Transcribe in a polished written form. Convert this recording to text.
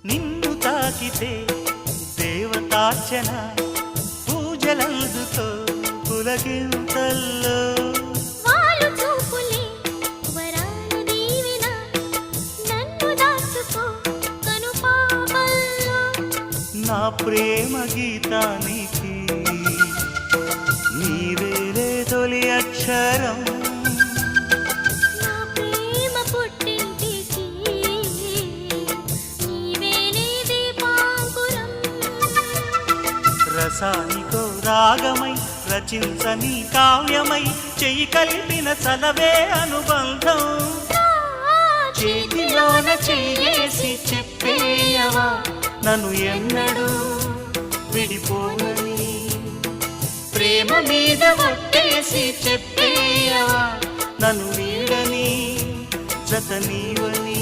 నిన్ను తాకితే దేవతార్చన పూజలందుతో పులకింతల్లో వాళ్ళు చూపులే వరాల దీవెన నన్ను దాచుకో కనుపాపల్లో నా ప్రేమ గీతానికి నీవేలే తొలి అక్షరం నా ప్రేమ పుట్టింటికి నీవేలే దీపాంకురం రసానికో రాగమై రచించని కావ్యమై చెయ్యి కలిపిన చలవే అనుబంధం చేతిలోన చేసి చెప్పేయవా నన్ను ఎన్నడూ విడిపోనని ప్రేమ మీద ఒట్టేసి చెప్పేయవా నన్ను వీడని జత నీవని